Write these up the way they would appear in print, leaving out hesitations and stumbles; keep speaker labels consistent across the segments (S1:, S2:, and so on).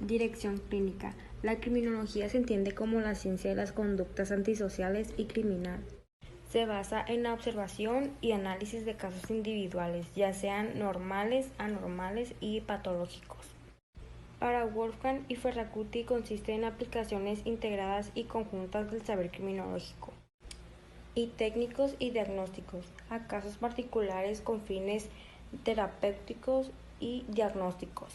S1: Dirección clínica. La criminología se entiende como la ciencia de las conductas antisociales y criminal. Se basa en la observación y análisis de casos individuales, ya sean normales, anormales y patológicos. Para Wolfgang y Ferracuti consiste en aplicaciones integradas y conjuntas del saber criminológico y técnicos y diagnósticos a casos particulares con fines terapéuticos y diagnósticos.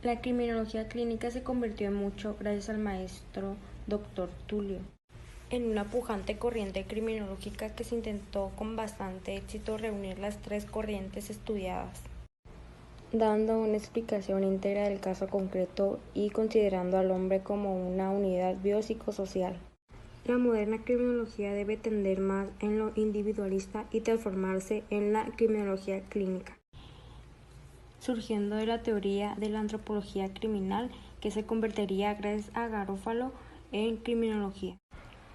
S1: La criminología clínica se convirtió en mucho gracias al maestro Dr. Tulio, en una pujante corriente criminológica que se intentó con bastante éxito reunir las tres corrientes estudiadas, dando una explicación íntegra del caso concreto y considerando al hombre como una unidad biopsicosocial. La moderna criminología debe tender más en lo individualista y transformarse en la criminología clínica, surgiendo de la teoría de la antropología criminal que se convertiría gracias a Garofalo en criminología.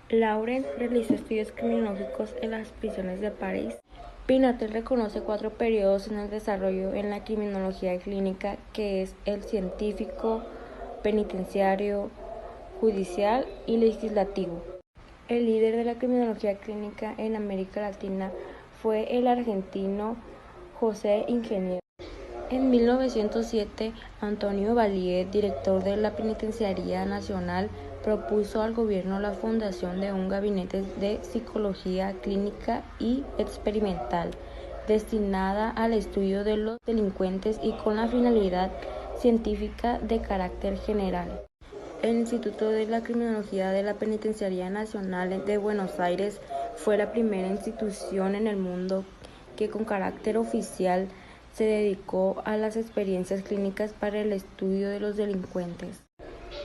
S1: Laurent realizó estudios criminológicos en las prisiones de París. Pinatel reconoce 4 periodos en el desarrollo en la criminología clínica, que es el científico, penitenciario, judicial y legislativo. El líder de la criminología clínica en América Latina fue el argentino José Ingeniero. En 1907, Antonio Valier, director de la Penitenciaría Nacional, propuso al gobierno la fundación de un gabinete de psicología clínica y experimental, destinada al estudio de los delincuentes y con la finalidad científica de carácter general. El Instituto de la Criminología de la Penitenciaría Nacional de Buenos Aires fue la primera institución en el mundo que con carácter oficial se dedicó a las experiencias clínicas para el estudio de los delincuentes.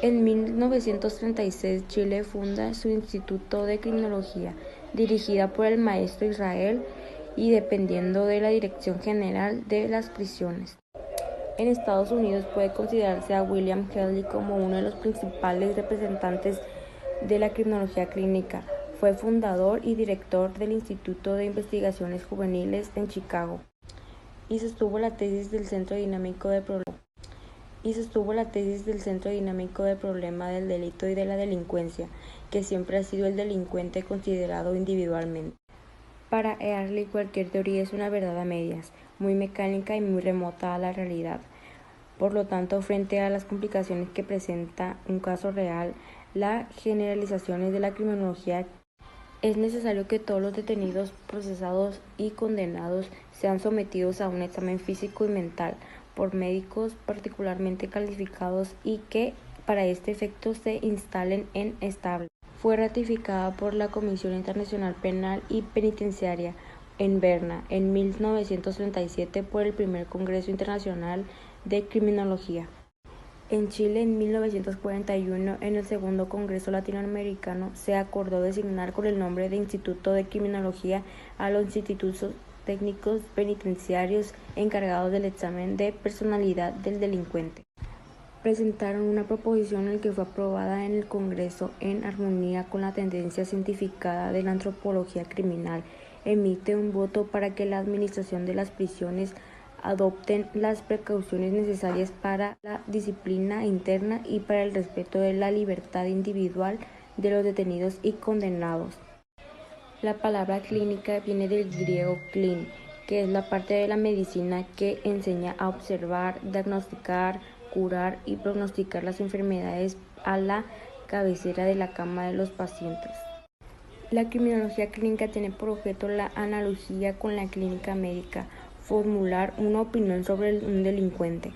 S1: En 1936, Chile funda su Instituto de Criminología, dirigida por el maestro Israel y dependiendo de la Dirección General de las Prisiones. En Estados Unidos puede considerarse a William Kelly como uno de los principales representantes de la criminología clínica. Fue fundador y director del Instituto de Investigaciones Juveniles en Chicago y sostuvo la tesis del Centro Dinámico de Problema del Delito y de la Delincuencia, que siempre ha sido el delincuente considerado individualmente. Para Early, cualquier teoría es una verdad a medias, muy mecánica y muy remota a la realidad. Por lo tanto, frente a las complicaciones que presenta un caso real, las generalizaciones de la criminología, es necesario que todos los detenidos, procesados y condenados sean sometidos a un examen físico y mental por médicos particularmente calificados y que, para este efecto, se instalen en estable. Fue ratificada por la Comisión Internacional Penal y Penitenciaria en Berna en 1937 por el primer Congreso Internacional de Criminología. En Chile, en 1941, en el segundo Congreso Latinoamericano, se acordó designar con el nombre de Instituto de Criminología a los institutos técnicos penitenciarios encargados del examen de personalidad del delincuente. Presentaron una proposición en la que fue aprobada en el Congreso en armonía con la tendencia cientificada de la antropología criminal. Emite un voto para que la administración de las prisiones adopten las precauciones necesarias para la disciplina interna y para el respeto de la libertad individual de los detenidos y condenados. La palabra clínica viene del griego klin, que es la parte de la medicina que enseña a observar, diagnosticar, curar y pronosticar las enfermedades a la cabecera de la cama de los pacientes. La criminología clínica tiene por objeto la analogía con la clínica médica, formular una opinión sobre un delincuente,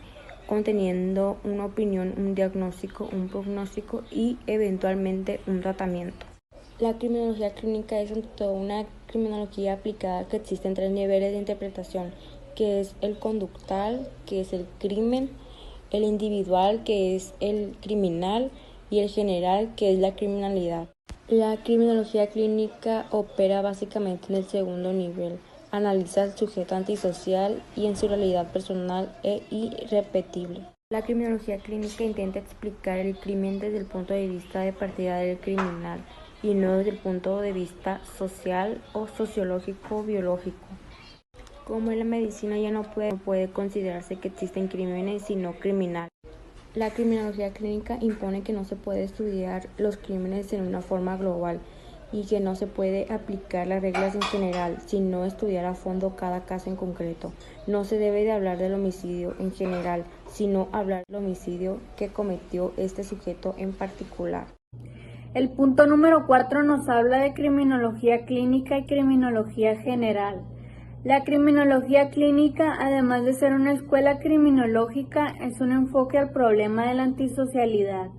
S1: conteniendo una opinión, un diagnóstico, un pronóstico y eventualmente un tratamiento. La criminología clínica es ante todo una criminología aplicada que existe en 3 niveles de interpretación, que es el conductal, que es el crimen, el individual, que es el criminal, y el general, que es la criminalidad. La criminología clínica opera básicamente en el segundo nivel. Analiza al sujeto antisocial y en su realidad personal e irrepetible. La criminología clínica intenta explicar el crimen desde el punto de vista de partida del criminal y no desde el punto de vista social o sociológico biológico. Como en la medicina ya no puede considerarse que existen crímenes sino criminales. La criminología clínica impone que no se puede estudiar los crímenes en una forma global y que no se puede aplicar las reglas en general, sino estudiar a fondo cada caso en concreto. No se debe de hablar del homicidio en general, sino hablar del homicidio que cometió este sujeto en particular.
S2: El punto número 4 nos habla de criminología clínica y criminología general. La criminología clínica, además de ser una escuela criminológica, es un enfoque al problema de la antisocialidad.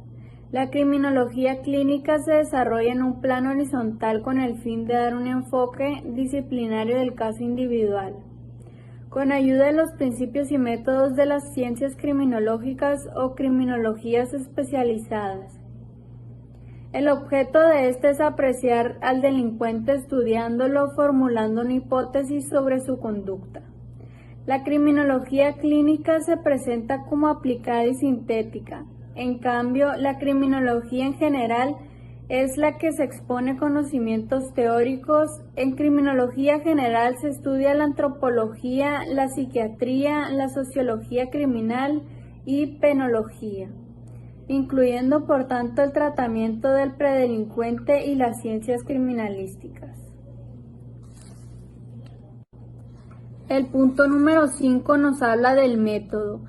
S2: La criminología clínica se desarrolla en un plano horizontal con el fin de dar un enfoque disciplinario del caso individual. Con ayuda de los principios y métodos de las ciencias criminológicas o criminologías especializadas. El objeto de este es apreciar al delincuente estudiándolo, formulando una hipótesis sobre su conducta. La criminología clínica se presenta como aplicada y sintética. En cambio, la criminología en general es la que se expone conocimientos teóricos. En criminología general se estudia la antropología, la psiquiatría, la sociología criminal y penología, incluyendo por tanto el tratamiento del predelincuente y las ciencias criminalísticas. El punto número 5 nos habla del método.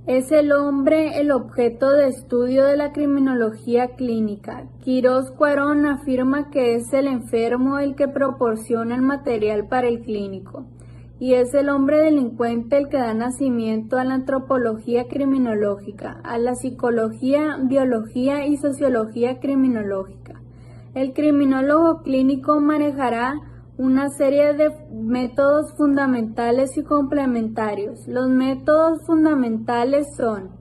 S2: Es el hombre el objeto de estudio de la criminología clínica. Quirós Cuarón afirma que es el enfermo el que proporciona el material para el clínico, y es el hombre delincuente el que da nacimiento a la antropología criminológica, a la psicología, biología y sociología criminológica. El criminólogo clínico manejará una serie de métodos fundamentales y complementarios. Los métodos fundamentales son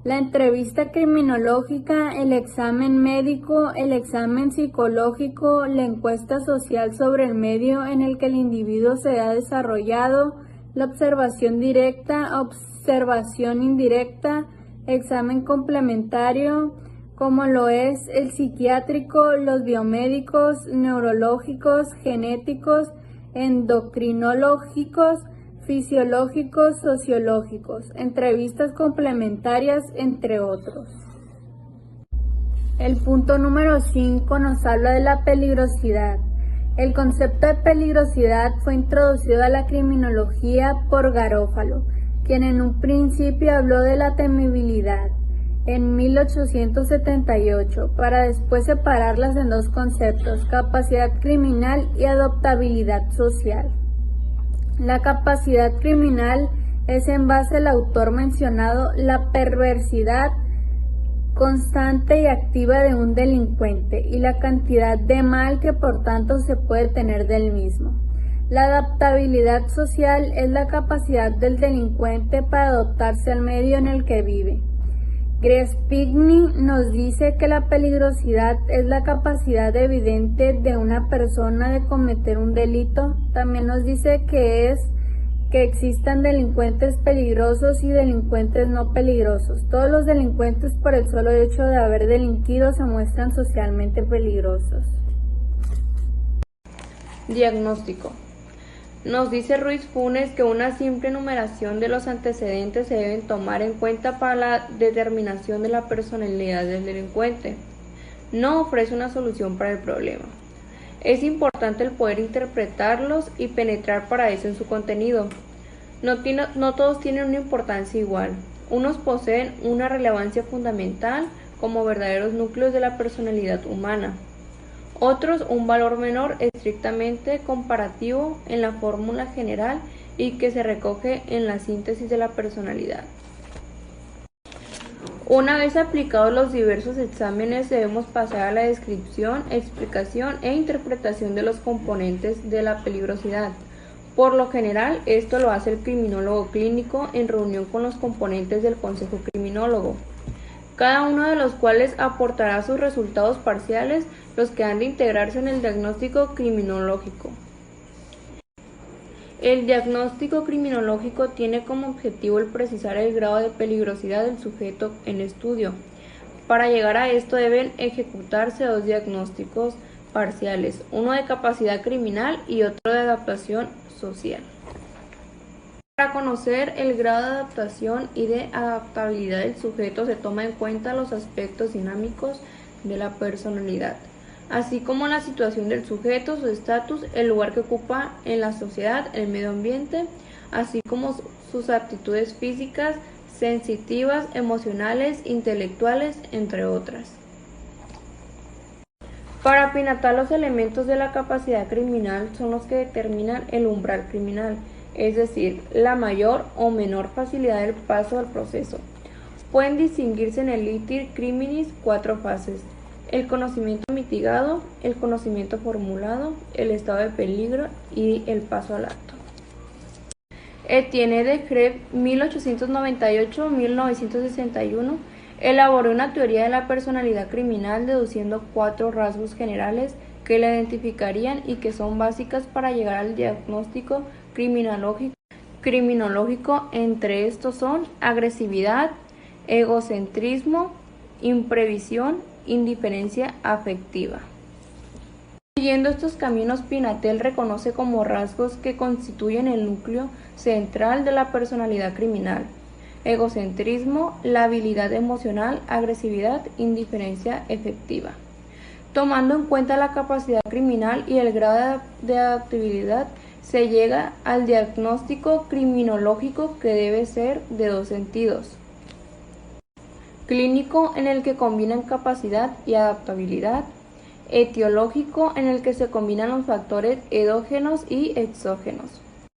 S2: la entrevista criminológica, el examen médico, el examen psicológico, la encuesta social sobre el medio en el que el individuo se ha desarrollado, la observación directa, observación indirecta, examen complementario, como lo es el psiquiátrico, los biomédicos, neurológicos, genéticos, endocrinológicos, fisiológicos, sociológicos, entrevistas complementarias, entre otros. El punto número 5 nos habla de la peligrosidad. El concepto de peligrosidad fue introducido a la criminología por Garófalo, quien en un principio habló de la temibilidad en 1878, para después separarlas en dos conceptos, capacidad criminal y adoptabilidad social. La capacidad criminal es, en base al autor mencionado, la perversidad constante y activa de un delincuente y la cantidad de mal que por tanto se puede tener del mismo. La adaptabilidad social es la capacidad del delincuente para adaptarse al medio en el que vive. Grespigny nos dice que la peligrosidad es la capacidad evidente de una persona de cometer un delito. También nos dice que existan delincuentes peligrosos y delincuentes no peligrosos. Todos los delincuentes, por el solo hecho de haber delinquido, se muestran socialmente peligrosos.
S1: Diagnóstico. Nos dice Ruiz Funes que una simple enumeración de los antecedentes se deben tomar en cuenta para la determinación de la personalidad del delincuente. No ofrece una solución para el problema. Es importante el poder interpretarlos y penetrar para eso en su contenido. No todos tienen una importancia igual. Unos poseen una relevancia fundamental como verdaderos núcleos de la personalidad humana. Otros un valor menor estrictamente comparativo en la fórmula general y que se recoge en la síntesis de la personalidad. Una vez aplicados los diversos exámenes, debemos pasar a la descripción, explicación e interpretación de los componentes de la peligrosidad. Por lo general, esto lo hace el criminólogo clínico en reunión con los componentes del consejo criminólogo, cada uno de los cuales aportará sus resultados parciales, los que han de integrarse en el diagnóstico criminológico. El diagnóstico criminológico tiene como objetivo el precisar el grado de peligrosidad del sujeto en estudio. Para llegar a esto deben ejecutarse dos diagnósticos parciales, uno de capacidad criminal y otro de adaptación social.
S3: Para conocer el grado de adaptación y de adaptabilidad del sujeto se toma en cuenta los aspectos dinámicos de la personalidad, así como la situación del sujeto, su estatus, el lugar que ocupa en la sociedad, el medio ambiente, así como sus aptitudes físicas, sensitivas, emocionales, intelectuales, entre otras. Para Pinatar, los elementos de la capacidad criminal son los que determinan el umbral criminal, es decir, la mayor o menor facilidad del paso al proceso. Pueden distinguirse en el litir criminis 4 fases: el conocimiento mitigado, el conocimiento formulado, el estado de peligro y el paso al acto. Etienne de Crève, 1898-1961, elaboró una teoría de la personalidad criminal deduciendo 4 rasgos generales que la identificarían y que son básicas para llegar al diagnóstico criminológico. Entre estos son agresividad, egocentrismo, imprevisión, indiferencia afectiva. Siguiendo estos caminos, Pinatel reconoce como rasgos que constituyen el núcleo central de la personalidad criminal: egocentrismo, la habilidad emocional, agresividad, indiferencia efectiva. Tomando en cuenta la capacidad criminal y el grado de adaptabilidad, se llega al diagnóstico criminológico, que debe ser de 2 sentidos: clínico, en el que combinan capacidad y adaptabilidad; etiológico, en el que se combinan los factores endógenos y exógenos.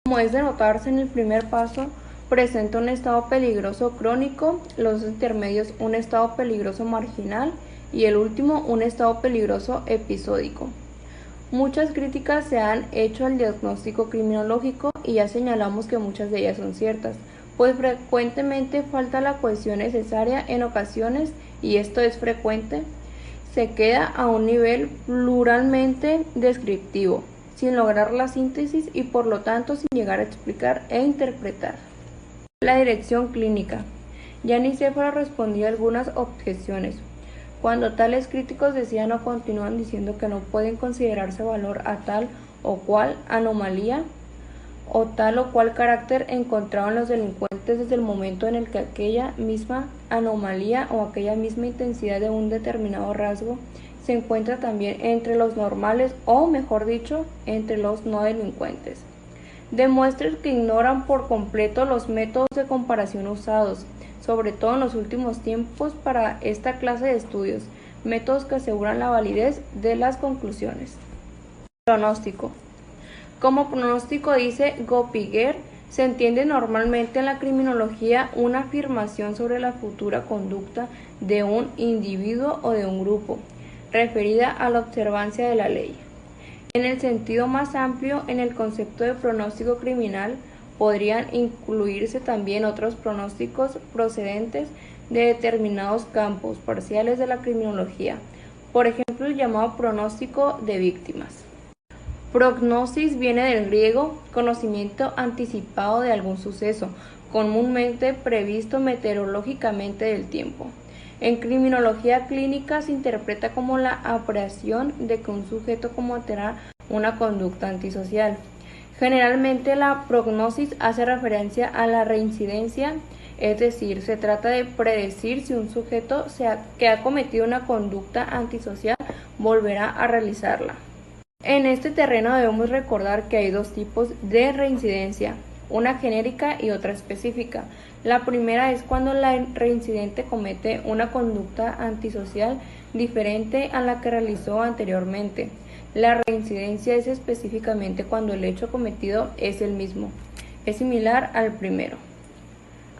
S3: Como es de notarse, en el primer paso presenta un estado peligroso crónico, los intermedios un estado peligroso marginal y el último un estado peligroso episódico. Muchas críticas se han hecho al diagnóstico criminológico y ya señalamos que muchas de ellas son ciertas, pues frecuentemente falta la cohesión necesaria en ocasiones, y esto es frecuente, se queda a un nivel pluralmente descriptivo, sin lograr la síntesis y por lo tanto sin llegar a explicar e interpretar. La dirección clínica. Ya Nicéforo respondía a algunas objeciones. Cuando tales críticos decían o continúan diciendo que no pueden considerarse valor a tal o cual anomalía o tal o cual carácter encontrado en los delincuentes desde el momento en el que aquella misma anomalía o aquella misma intensidad de un determinado rasgo se encuentra también entre los normales, o mejor dicho, entre los no delincuentes. Demuestran que ignoran por completo los métodos de comparación usados, sobre todo en los últimos tiempos, para esta clase de estudios, métodos que aseguran la validez de las conclusiones. Pronóstico. Como pronóstico, dice Goppinger, se entiende normalmente en la criminología una afirmación sobre la futura conducta de un individuo o de un grupo, referida a la observancia de la ley. En el sentido más amplio, en el concepto de pronóstico criminal, podrían incluirse también otros pronósticos procedentes de determinados campos parciales de la criminología, por ejemplo el llamado pronóstico de víctimas. Prognosis viene del griego, conocimiento anticipado de algún suceso, comúnmente previsto meteorológicamente del tiempo. En criminología clínica se interpreta como la apreciación de que un sujeto cometerá una conducta antisocial. Generalmente la prognosis hace referencia a la reincidencia, es decir, se trata de predecir si un sujeto que ha cometido una conducta antisocial volverá a realizarla. En este terreno debemos recordar que hay 2 tipos de reincidencia, una genérica y otra específica. La primera es cuando la reincidente comete una conducta antisocial diferente a la que realizó anteriormente. La reincidencia es específicamente cuando el hecho cometido es el mismo, es similar al primero.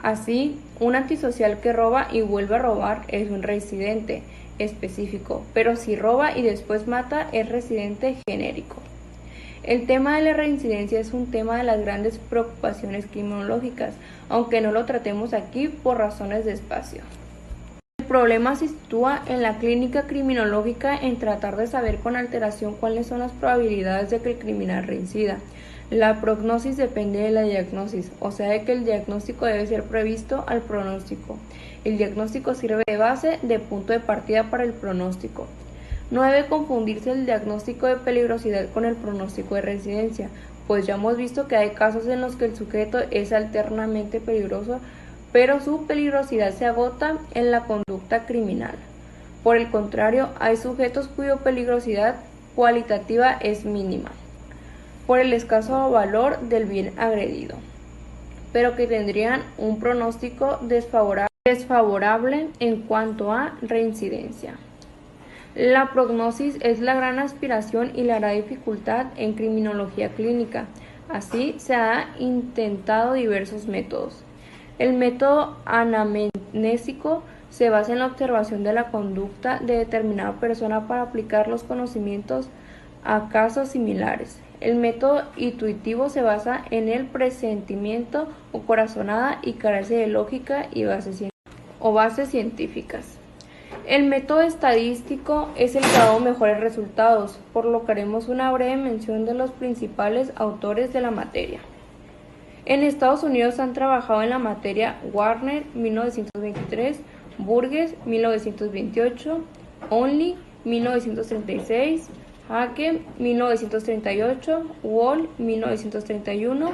S3: Así, un antisocial que roba y vuelve a robar es un reincidente específico, pero si roba y después mata es reincidente genérico. El tema de la reincidencia es un tema de las grandes preocupaciones criminológicas, aunque no lo tratemos aquí por razones de espacio. El problema se sitúa en la clínica criminológica en tratar de saber con alteración cuáles son las probabilidades de que el criminal reincida. La prognosis depende de la diagnosis, o sea de que el diagnóstico debe ser previsto al pronóstico. El diagnóstico sirve de base, de punto de partida para el pronóstico. No debe confundirse el diagnóstico de peligrosidad con el pronóstico de reincidencia, pues ya hemos visto que hay casos en los que el sujeto es alternamente peligroso, pero su peligrosidad se agota en la conducta criminal. Por el contrario, hay sujetos cuya peligrosidad cualitativa es mínima, por el escaso valor del bien agredido, pero que tendrían un pronóstico desfavorable en cuanto a reincidencia. La prognosis es la gran aspiración y la gran dificultad en criminología clínica. Así se han intentado diversos métodos. El método anamnésico se basa en la observación de la conducta de determinada persona para aplicar los conocimientos a casos similares. El método intuitivo se basa en el presentimiento o corazonada y carece de lógica y bases científicas. El método estadístico es el que ha dado mejores resultados, por lo que haremos una breve mención de los principales autores de la materia. En Estados Unidos han trabajado en la materia Warner, 1923, Burgess, 1928, Onley, 1936, Hake, 1938, Wall, 1931,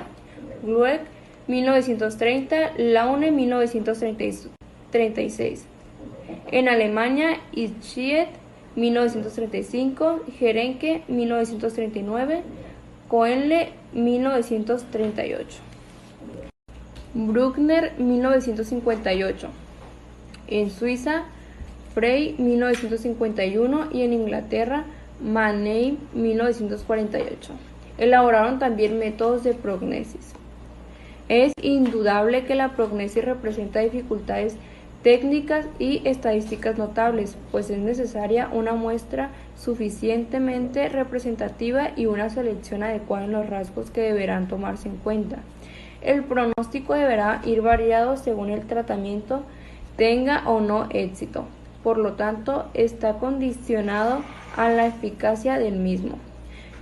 S3: Glueck, 1930, Laune, 1936. En Alemania, Ischiet, 1935, Gerenke, 1939, Coenle, 1938. Bruckner, 1958. En Suiza, Frey, 1951, y en Inglaterra, Mannheim, 1948. Elaboraron también métodos de prognosis. Es indudable que la prognosis representa dificultades técnicas y estadísticas notables, pues es necesaria una muestra suficientemente representativa y una selección adecuada en los rasgos que deberán tomarse en cuenta. El pronóstico deberá ir variado según el tratamiento tenga o no éxito, por lo tanto está condicionado a la eficacia del mismo.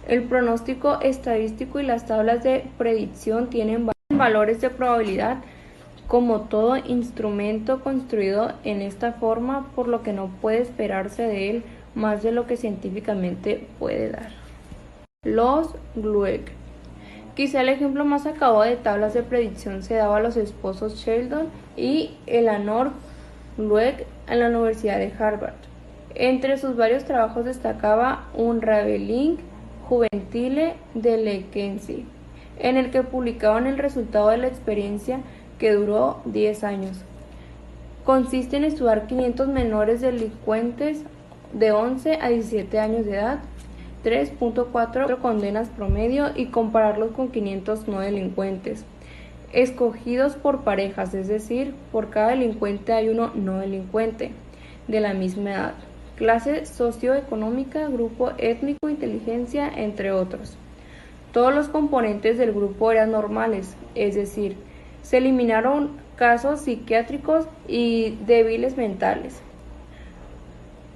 S3: El pronóstico estadístico y las tablas de predicción tienen valores de probabilidad como todo instrumento construido en esta forma, por lo que no puede esperarse de él más de lo que científicamente puede dar. Los Glueck. Quizá el ejemplo más acabado de tablas de predicción se daba a los esposos Sheldon y Eleanor Glueck en la Universidad de Harvard. Entre sus varios trabajos destacaba un Ravelling Juventile de Lequesne, en el que publicaban el resultado de la experiencia que duró 10 años. Consiste en estudiar 500 menores delincuentes de 11 a 17 años de edad, 3.4 condenas promedio, y compararlos con 500 no delincuentes, escogidos por parejas, es decir, por cada delincuente hay uno no delincuente, de la misma edad, clase socioeconómica, grupo étnico, inteligencia, entre otros. Todos los componentes del grupo eran normales, es decir, se eliminaron casos psiquiátricos y débiles mentales.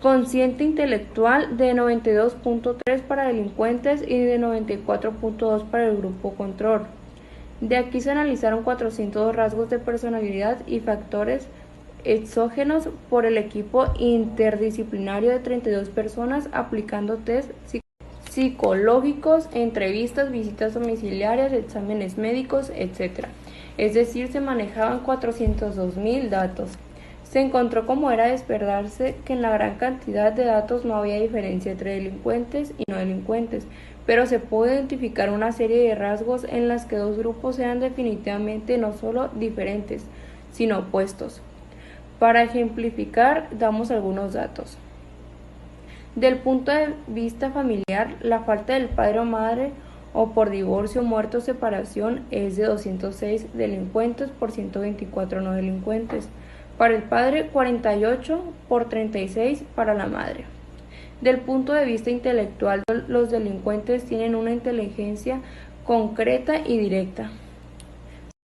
S3: Consciente intelectual de 92.3 para delincuentes y de 94.2 para el grupo control. De aquí se analizaron 402 rasgos de personalidad y factores exógenos por el equipo interdisciplinario de 32 personas, aplicando test psicológicos, entrevistas, visitas domiciliarias, exámenes médicos, etc. Es decir, se manejaban 402.000 datos. Se encontró, como era de esperarse, que en la gran cantidad de datos no había diferencia entre delincuentes y no delincuentes, pero se puede identificar una serie de rasgos en las que dos grupos eran definitivamente no solo diferentes, sino opuestos. Para ejemplificar, damos algunos datos. Del punto de vista familiar, la falta del padre o madre, o por divorcio, muerte o separación, es de 206 delincuentes por 124 no delincuentes. Para el padre, 48 por 36 para la madre. Del punto de vista intelectual, los delincuentes tienen una inteligencia concreta y directa.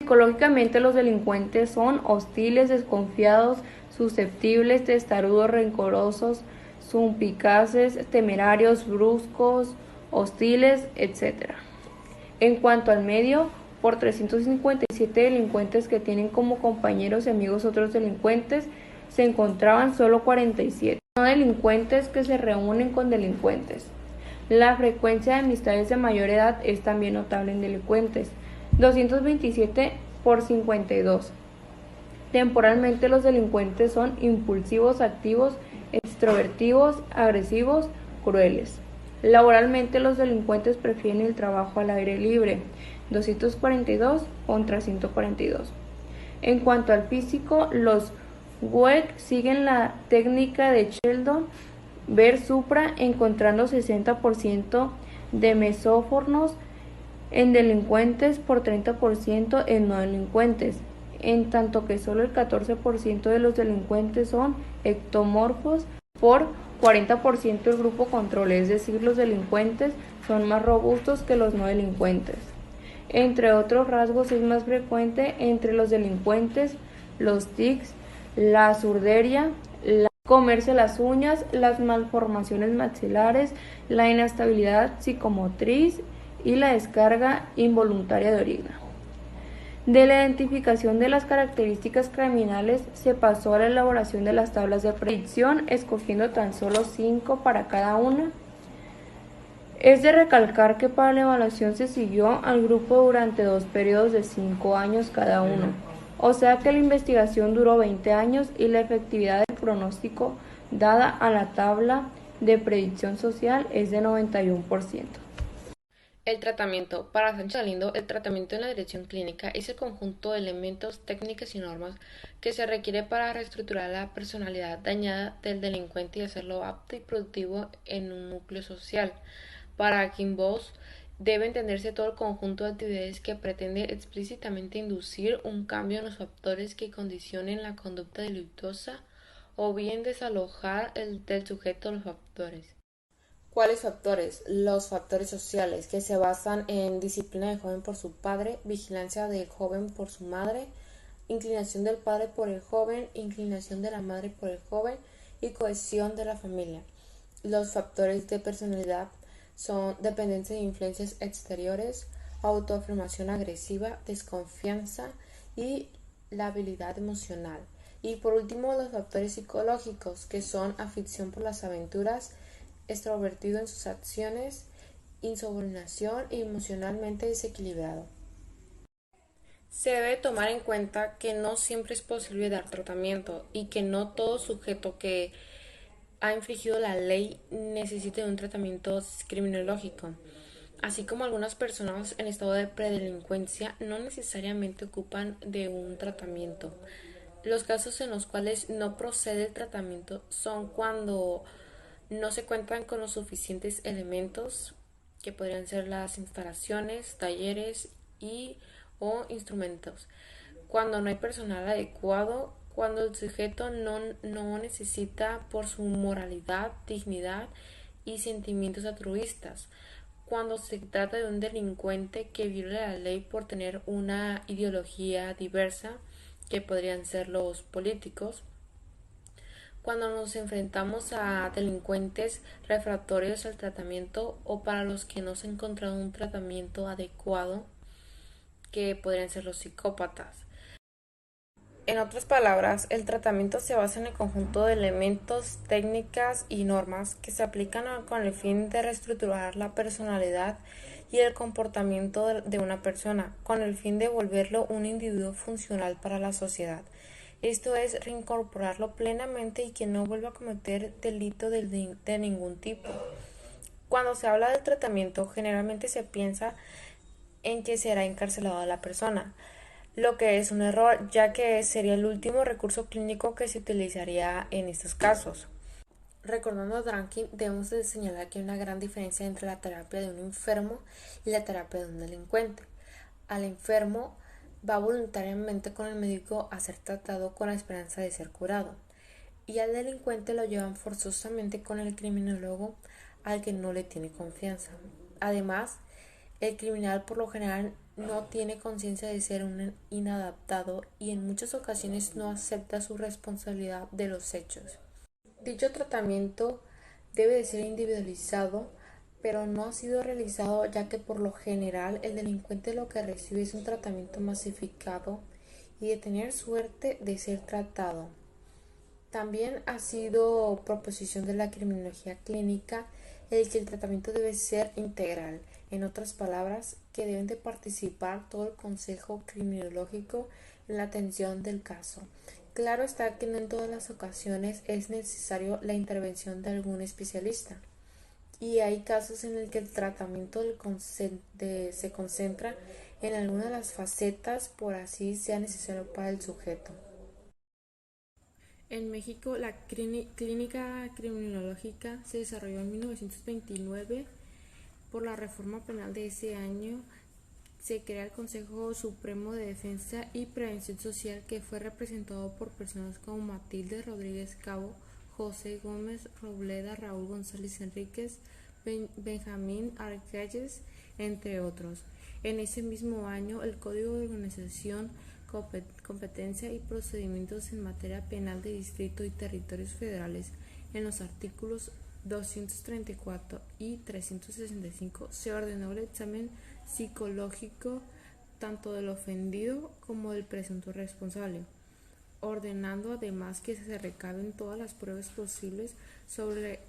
S3: Psicológicamente, los delincuentes son hostiles, desconfiados, susceptibles, testarudos, rencorosos, suspicaces, temerarios, bruscos, hostiles, etc. En cuanto al medio, por 357 delincuentes que tienen como compañeros y amigos otros delincuentes, se encontraban solo 47 no delincuentes que se reúnen con delincuentes. La frecuencia de amistades de mayor edad es también notable en delincuentes, 227 por 52. Temporalmente los delincuentes son impulsivos, activos, extrovertidos, agresivos, crueles. Laboralmente los delincuentes prefieren el trabajo al aire libre, 242 contra 142. En cuanto al físico, los WEC siguen la técnica de Sheldon ver supra, encontrando 60% de mesófornos en delincuentes por 30% en no delincuentes, en tanto que solo el 14% de los delincuentes son ectomorfos por 40% el grupo control, es decir, los delincuentes son más robustos que los no delincuentes. Entre otros rasgos es más frecuente entre los delincuentes los tics, la surderia, la comerse las uñas, las malformaciones maxilares, la inestabilidad psicomotriz y la descarga involuntaria de orina. De la identificación de las características criminales se pasó a la elaboración de las tablas de predicción, escogiendo tan solo 5 para cada una. Es de recalcar que para la evaluación se siguió al grupo durante 2 periodos de 5 años cada uno, o sea que la investigación duró 20 años y la efectividad del pronóstico dada a la tabla de predicción social es de 91%.
S1: El tratamiento. Para Sánchez Galindo, el tratamiento en la dirección clínica es el conjunto de elementos, técnicas y normas que se requiere para reestructurar la personalidad dañada del delincuente y hacerlo apto y productivo en un núcleo social. Para Kimbosch, debe entenderse todo el conjunto de actividades que pretende explícitamente inducir un cambio en los factores que condicionen la conducta delictuosa o bien desalojar del sujeto los factores. ¿Cuáles factores? Los factores sociales, que se basan en disciplina del joven por su padre, vigilancia del joven por su madre, inclinación del padre por el joven, inclinación de la madre por el joven y cohesión de la familia. Los factores de personalidad son dependencia de influencias exteriores, autoafirmación agresiva, desconfianza y la habilidad emocional. Y por último, los factores psicológicos, que son afición por las aventuras, extrovertido en sus acciones, insubordinación y emocionalmente desequilibrado. Se debe tomar en cuenta que no siempre es posible dar tratamiento y que no todo sujeto que ha infringido la ley necesita de un tratamiento criminológico, así como algunas personas en estado de predelincuencia no necesariamente ocupan de un tratamiento. Los casos en los cuales no procede el tratamiento son cuando no se cuentan con los suficientes elementos, que podrían ser las instalaciones, talleres y o instrumentos, cuando no hay personal adecuado, cuando el sujeto no necesita por su moralidad, dignidad y sentimientos altruistas, cuando se trata de un delincuente que viola la ley por tener una ideología diversa, que podrían ser los políticos, cuando nos enfrentamos a delincuentes refractorios al tratamiento o para los que no se ha encontrado un tratamiento adecuado, que podrían ser los psicópatas. En otras palabras, el tratamiento se basa en el conjunto de elementos, técnicas y normas que se aplican con el fin de reestructurar la personalidad y el comportamiento de una persona, con el fin de volverlo un individuo funcional para la sociedad. Esto es reincorporarlo plenamente y que no vuelva a cometer delito de ningún tipo. Cuando se habla del tratamiento, generalmente se piensa en que será encarcelada la persona, lo que es un error, ya que sería el último recurso clínico que se utilizaría en estos casos. Recordando a Drankin, debemos de señalar que hay una gran diferencia entre la terapia de un enfermo y la terapia de un delincuente. Al enfermo va voluntariamente con el médico a ser tratado con la esperanza de ser curado, y al delincuente lo llevan forzosamente con el criminólogo al que no le tiene confianza. Además, el criminal por lo general no tiene conciencia de ser un inadaptado y en muchas ocasiones no acepta su responsabilidad de los hechos. Dicho tratamiento debe de ser individualizado, pero no ha sido realizado, ya que por lo general el delincuente lo que recibe es un tratamiento masificado y de tener suerte de ser tratado. También ha sido proposición de la criminología clínica
S4: el que el tratamiento debe ser integral. En otras palabras, que deben de participar todo el consejo criminológico en la atención del caso. Claro está que no en todas las ocasiones es necesario la intervención de algún especialista, y hay casos en el que el tratamiento se concentra en alguna de las facetas, por así sea necesario para el sujeto. En México, la clínica criminológica se desarrolló en 1929. Por la reforma penal de ese año se crea el Consejo Supremo de Defensa y Prevención Social, que fue representado por personas como Matilde Rodríguez Cabo, José Gómez Robleda, Raúl González Enríquez, Benjamín Argüelles, entre otros. En ese mismo año, el Código de Organización, Competencia y Procedimientos en Materia Penal de Distrito y Territorios Federales, en los artículos 234 y 365, se ordenó el examen psicológico tanto del ofendido como del presunto responsable, ordenando además que se recaben todas las pruebas posibles sobre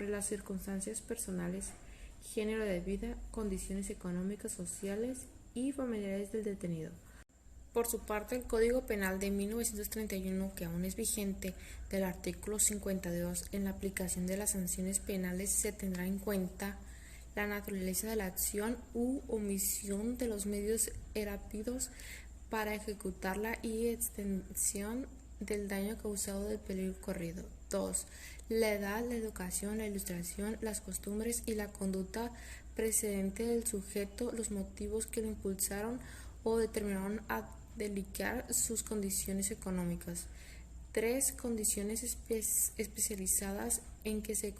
S4: las circunstancias personales, género de vida, condiciones económicas, sociales y familiares del detenido. Por su parte, el Código Penal de 1931, que aún es vigente, del artículo 52, en la aplicación de las sanciones penales se tendrá en cuenta la naturaleza de la acción u omisión de los medios rápidos para ejecutarla y extensión del daño causado del peligro corrido. 2. La edad, la educación, la ilustración, las costumbres y la conducta precedente del sujeto, los motivos que lo impulsaron o determinaron a delicar sus condiciones económicas. 3. Condiciones especializadas en que se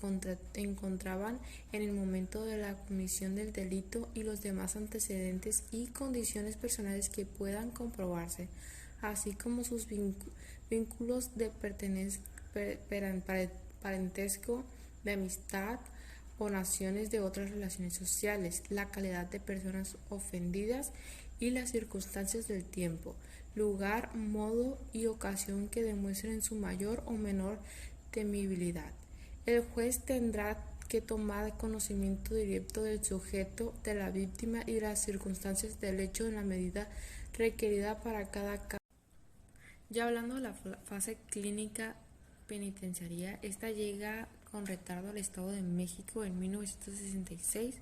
S4: encontraban en el momento de la comisión del delito y los demás antecedentes y condiciones personales que puedan comprobarse, así como sus vínculos de parentesco, de amistad o naciones de otras relaciones sociales, la calidad de personas ofendidas y las circunstancias del tiempo, lugar, modo y ocasión que demuestren su mayor o menor temibilidad. El juez tendrá que tomar conocimiento directo del sujeto, de la víctima y de las circunstancias del hecho en la medida requerida para cada caso. Ya hablando de la fase clínica penitenciaria, esta llega con retardo al Estado de México en 1966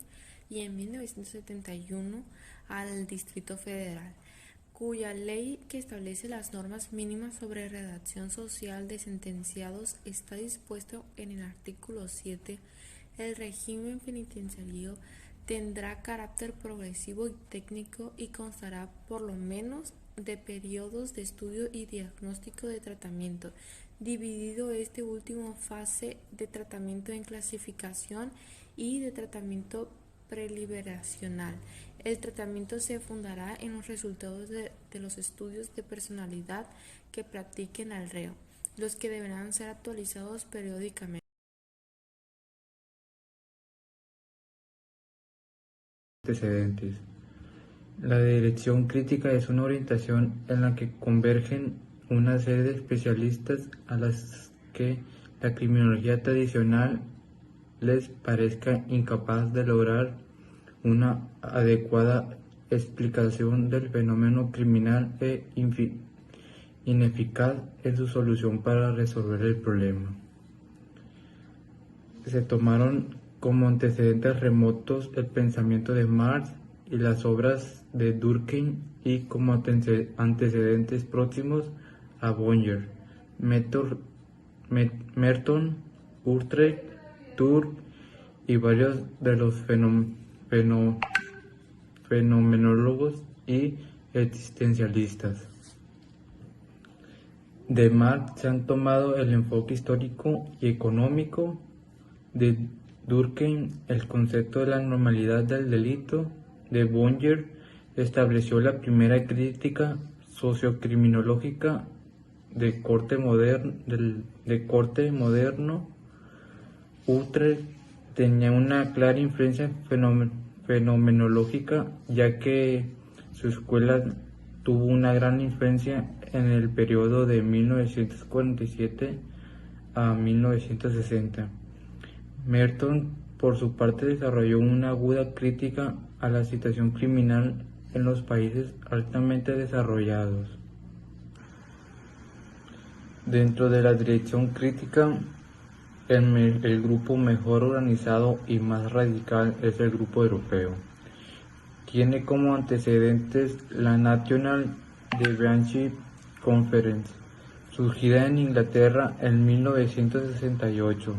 S4: y en 1971 al Distrito Federal, cuya ley que establece las normas mínimas sobre redacción social de sentenciados está dispuesto en el artículo 7. El régimen penitenciario tendrá carácter progresivo y técnico y constará por lo menos de periodos de estudio y diagnóstico de tratamiento, dividido este último fase de tratamiento en clasificación y de tratamiento preliberacional. El tratamiento se fundará en los resultados de los estudios de personalidad que practiquen al reo, los que deberán ser actualizados periódicamente.
S5: Antecedentes. La dirección crítica es una orientación en la que convergen una serie de especialistas a las que la criminología tradicional les parezca incapaz de lograr una adecuada explicación del fenómeno criminal e ineficaz en su solución para resolver el problema. Se tomaron como antecedentes remotos el pensamiento de Marx y las obras de Durkheim, y como antecedentes próximos a Boyer, Merton, Utrecht, Turk y varios de los fenomenólogos y existencialistas. De Marx se han tomado el enfoque histórico y económico, de Durkheim el concepto de la normalidad del delito, de Boyer estableció la primera crítica sociocriminológica de corte moderno. Utrecht tenía una clara influencia fenomenológica, ya que su escuela tuvo una gran influencia en el periodo de 1947 a 1960. Merton por su parte, desarrolló una aguda crítica a la situación criminal en los países altamente desarrollados. Dentro de la dirección crítica, el grupo mejor organizado y más radical es el grupo europeo. Tiene como antecedentes la National Deviantship Conference, surgida en Inglaterra en 1968,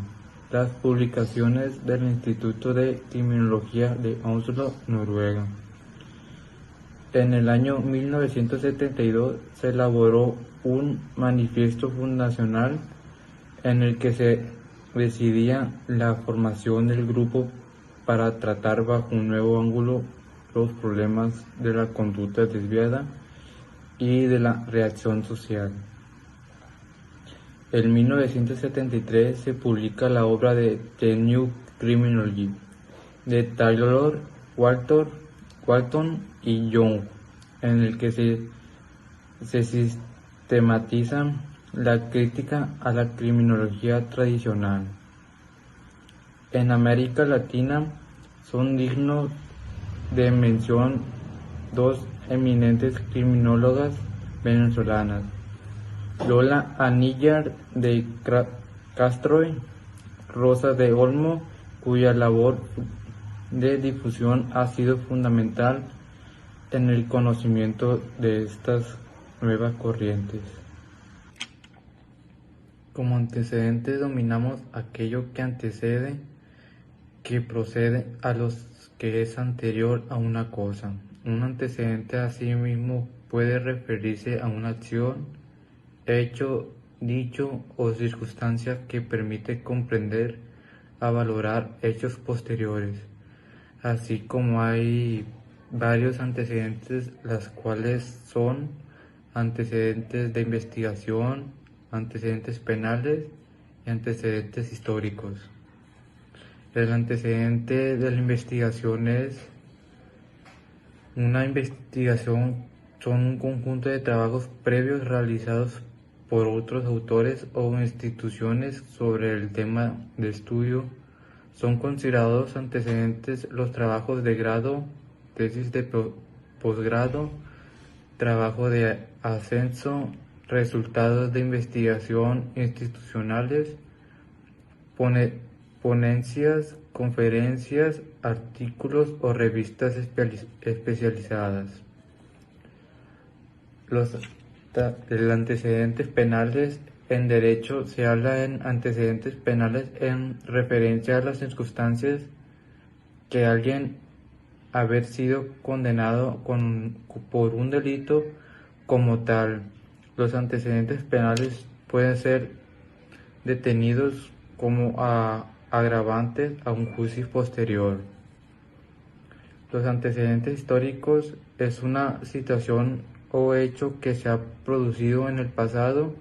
S5: las publicaciones del Instituto de Criminología de Oslo, Noruega. En el año 1972 se elaboró un manifiesto fundacional en el que se decidía la formación del grupo para tratar bajo un nuevo ángulo los problemas de la conducta desviada y de la reacción social. En 1973 se publica la obra de The New Criminology de Taylor, Walton y Young, en el que se sistematiza la crítica a la criminología tradicional. En América Latina son dignos de mención dos eminentes criminólogas venezolanas, Lola Anillar de Castro, Rosa de Olmo, cuya labor de difusión ha sido fundamental en el conocimiento de estas nuevas corrientes. Como antecedente dominamos aquello que antecede, que procede a los que es anterior a una cosa. Un antecedente asimismo puede referirse a una acción, hecho, dicho o circunstancia que permite comprender a valorar hechos posteriores, así como hay varios antecedentes, las cuales son antecedentes de investigación, antecedentes penales y antecedentes históricos. El antecedente de la investigación es una investigación, son un conjunto de trabajos previos realizados por otros autores o instituciones sobre el tema de estudio. Son considerados antecedentes los trabajos de grado, tesis de posgrado, trabajo de ascenso, resultados de investigación institucionales, ponencias, conferencias, artículos o revistas especializadas. Los antecedentes penales en derecho se habla en antecedentes penales en referencia a las circunstancias que alguien haber sido condenado por un delito como tal. Los antecedentes penales pueden ser detenidos como agravantes a un juicio posterior. Los antecedentes históricos es una situación o hecho que se ha producido en el pasado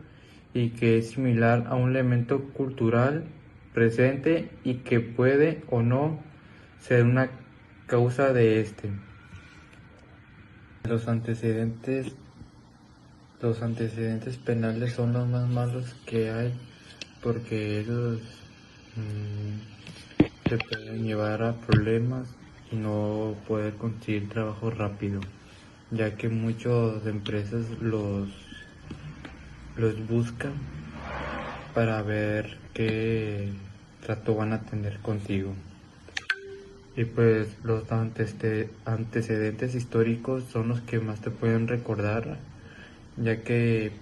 S5: y que es similar a un elemento cultural presente y que puede o no ser una causa de este. Los antecedentes penales son los más malos que hay, porque ellos te pueden llevar a problemas y no poder conseguir trabajo rápido, ya que muchas empresas los buscan para ver qué trato van a tener contigo. Y pues los antecedentes históricos son los que más te pueden recordar, ya que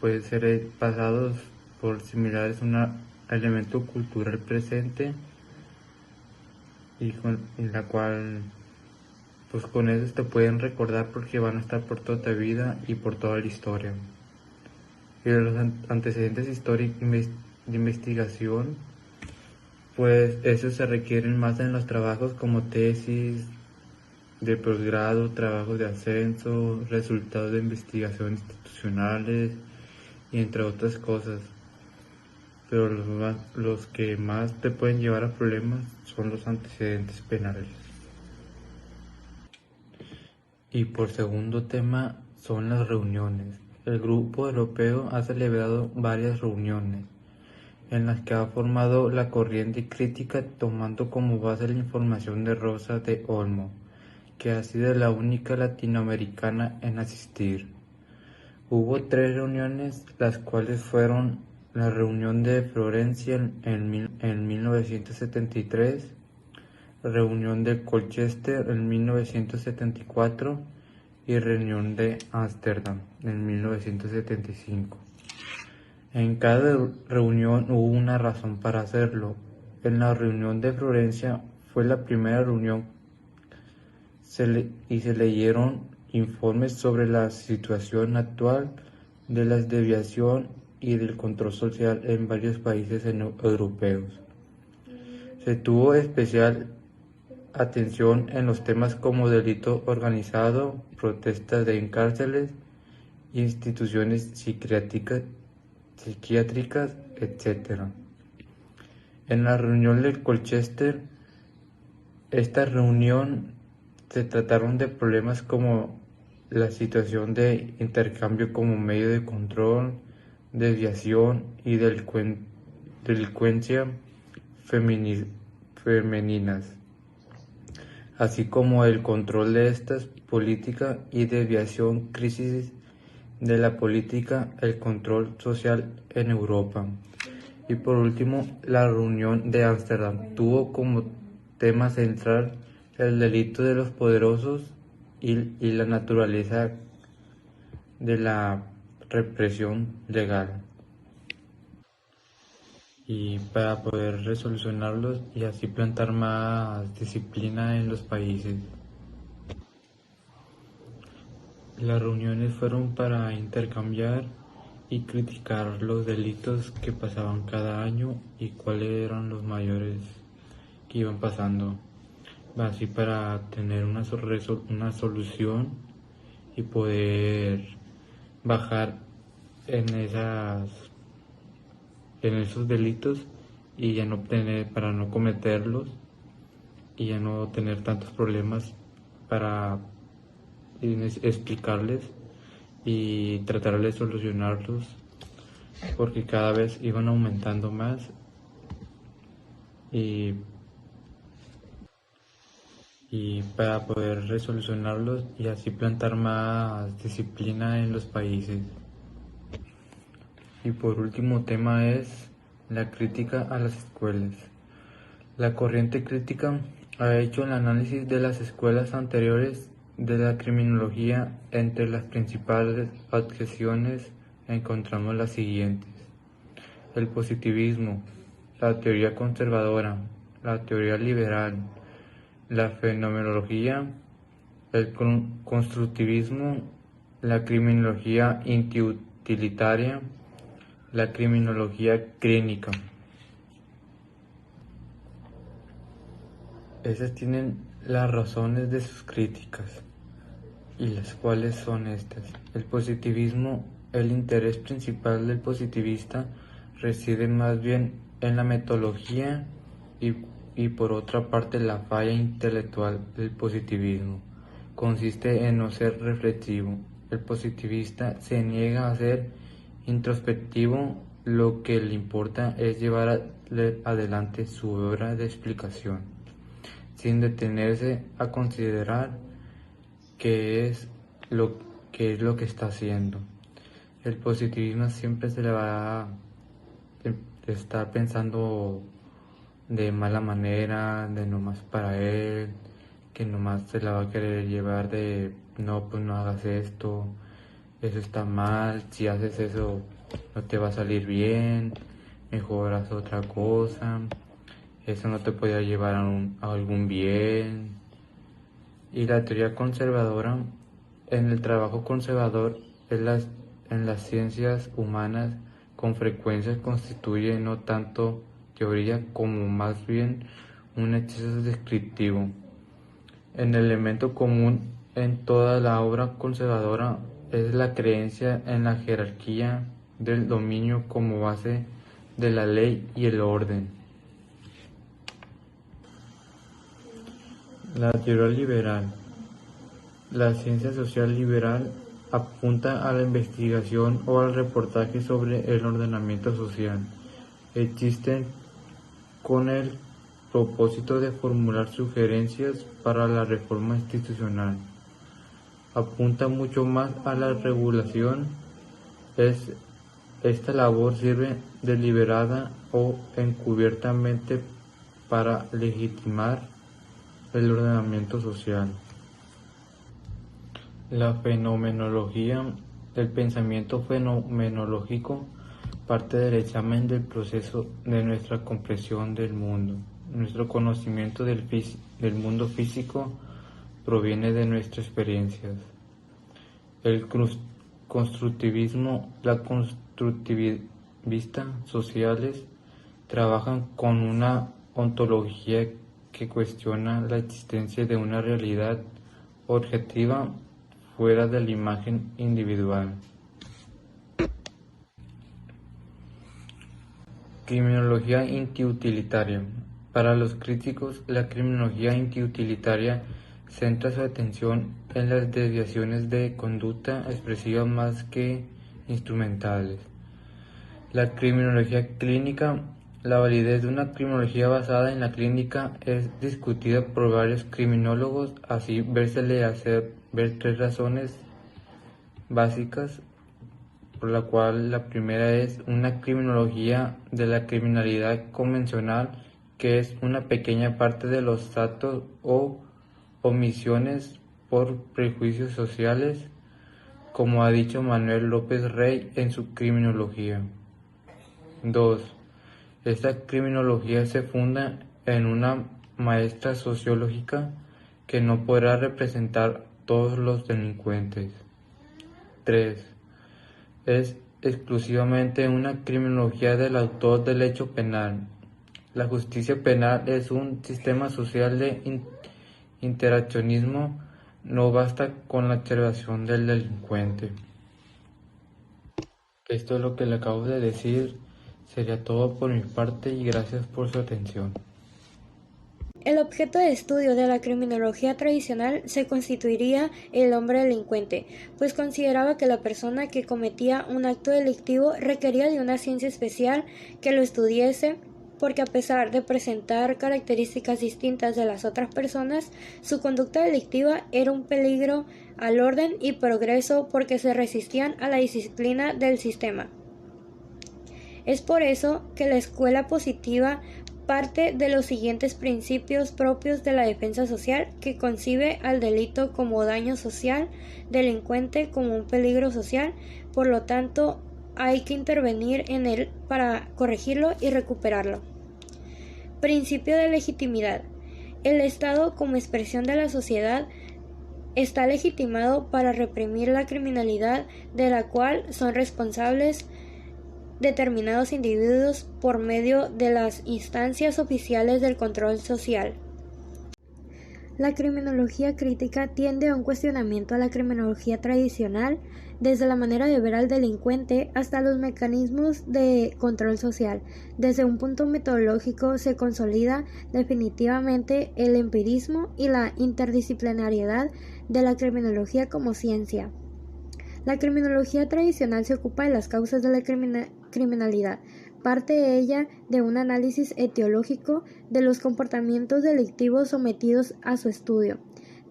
S5: pueden ser pasados por similares a un elemento cultural presente y la cual pues con eso te pueden recordar porque van a estar por toda tu vida y por toda la historia. Y los antecedentes históricos de investigación, pues esos se requieren más en los trabajos como tesis de posgrado, trabajos de ascenso, resultados de investigación institucionales y entre otras cosas. Pero los que más te pueden llevar a problemas son los antecedentes penales. Y por segundo tema son las reuniones. El Grupo Europeo ha celebrado varias reuniones en las que ha formado la corriente crítica tomando como base la información de Rosa de Olmo, que ha sido la única latinoamericana en asistir. Hubo 3 reuniones, las cuales fueron la reunión de Florencia en 1973, reunión de Colchester en 1974 y reunión de Ámsterdam en 1975. En cada reunión hubo una razón para hacerlo. En la reunión de Florencia fue la primera reunión y se leyeron informes sobre la situación actual de la desviación y del control social en varios países europeos. Se tuvo especial atención en los temas como delito organizado, protestas en cárceles, instituciones psiquiátricas, etc. En la reunión de Colchester, esta reunión se trataron de problemas como la situación de intercambio como medio de control, desviación y delincuencia femeninas, así como el control de estas políticas y desviación, crisis de la política, el control social en Europa. Y por último, la reunión de Ámsterdam tuvo como tema central el delito de los poderosos y la naturaleza de la represión legal, y para poder resolucionarlos y así plantar más disciplina en los países. Las reuniones fueron para intercambiar y criticar los delitos que pasaban cada año y cuáles eran los mayores que iban pasando, así para tener una solución y poder bajar en esos delitos y ya para no cometerlos y ya no tener tantos problemas, para explicarles y tratar de solucionarlos, porque cada vez iban aumentando más y para poder resolucionarlos y así plantar más disciplina en los países. Y por último tema es la crítica a las escuelas. La corriente crítica ha hecho el análisis de las escuelas anteriores de la criminología. Entre las principales objeciones encontramos las siguientes: el positivismo, la teoría conservadora, la teoría liberal, la fenomenología, el constructivismo, la criminología antiutilitaria, la criminología clínica. Esas tienen las razones de sus críticas, y las cuales son estas. El positivismo, el interés principal del positivista reside más bien en la metodología y por otra parte la falla intelectual del positivismo consiste en no ser reflexivo. El positivista se niega a ser introspectivo, lo que le importa es llevar adelante su obra de explicación, sin detenerse a considerar qué es lo que está haciendo. El positivismo siempre se le va a estar pensando de mala manera, de nomás para él, que nomás se la va a querer llevar de no, pues no hagas esto, eso está mal, si haces eso no te va a salir bien, mejor haz otra cosa, eso no te puede llevar a algún bien. Y la teoría conservadora, en el trabajo conservador en las ciencias humanas, con frecuencia constituye no tanto teoría como más bien un exceso descriptivo. El elemento común en toda la obra conservadora es la creencia en la jerarquía del dominio como base de la ley y el orden. La teoría liberal. La ciencia social liberal apunta a la investigación o al reportaje sobre el ordenamiento social, existen con el propósito de formular sugerencias para la reforma institucional. Apunta mucho más a la regulación. Esta labor sirve deliberada o encubiertamente para legitimar el ordenamiento social. La fenomenología, el pensamiento fenomenológico, parte del examen del proceso de nuestra comprensión del mundo. Nuestro conocimiento del mundo físico proviene de nuestras experiencias. El constructivismo, la constructivista sociales trabajan con una ontología que cuestiona la existencia de una realidad objetiva fuera de la imagen individual. Criminología antiutilitaria. Para los críticos, la criminología antiutilitaria centra su atención en las desviaciones de conducta expresivas más que instrumentales. La criminología clínica. La validez de una criminología basada en la clínica es discutida por varios criminólogos, así ver 3 razones básicas, por la cual la primera es una criminología de la criminalidad convencional, que es una pequeña parte de los actos o omisiones por prejuicios sociales, como ha dicho Manuel López Rey en su criminología. 2. Esta criminología se funda en una maestra sociológica que no podrá representar todos los delincuentes. 3. Es exclusivamente una criminología del autor del hecho penal. La justicia penal es un sistema social de interaccionismo, no basta con la observación del delincuente. Esto es lo que le acabo de decir. Sería todo por mi parte y gracias por su atención.
S6: El objeto de estudio de la criminología tradicional se constituiría el hombre delincuente, pues consideraba que la persona que cometía un acto delictivo requería de una ciencia especial que lo estudiese, porque a pesar de presentar características distintas de las otras personas, su conducta delictiva era un peligro al orden y progreso porque se resistían a la disciplina del sistema. Es por eso que la escuela positiva parte de los siguientes principios propios de la defensa social, que concibe al delito como daño social, delincuente como un peligro social, por lo tanto hay que intervenir en él para corregirlo y recuperarlo. Principio de legitimidad. El Estado, como expresión de la sociedad, está legitimado para reprimir la criminalidad de la cual son responsables determinados individuos por medio de las instancias oficiales del control social. La criminología crítica tiende a un cuestionamiento a la criminología tradicional, desde la manera de ver al delincuente hasta los mecanismos de control social. Desde un punto metodológico se consolida definitivamente el empirismo y la interdisciplinariedad de la criminología como ciencia. La criminología tradicional se ocupa de las causas de la criminalidad. Parte ella de un análisis etiológico de los comportamientos delictivos sometidos a su estudio.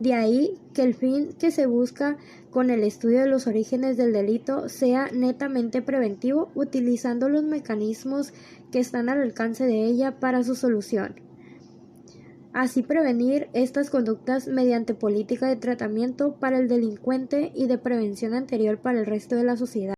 S6: De ahí que el fin que se busca con el estudio de los orígenes del delito sea netamente preventivo, utilizando los mecanismos que están al alcance de ella para su solución. Así prevenir estas conductas mediante política de tratamiento para el delincuente y de prevención anterior para el resto de la sociedad.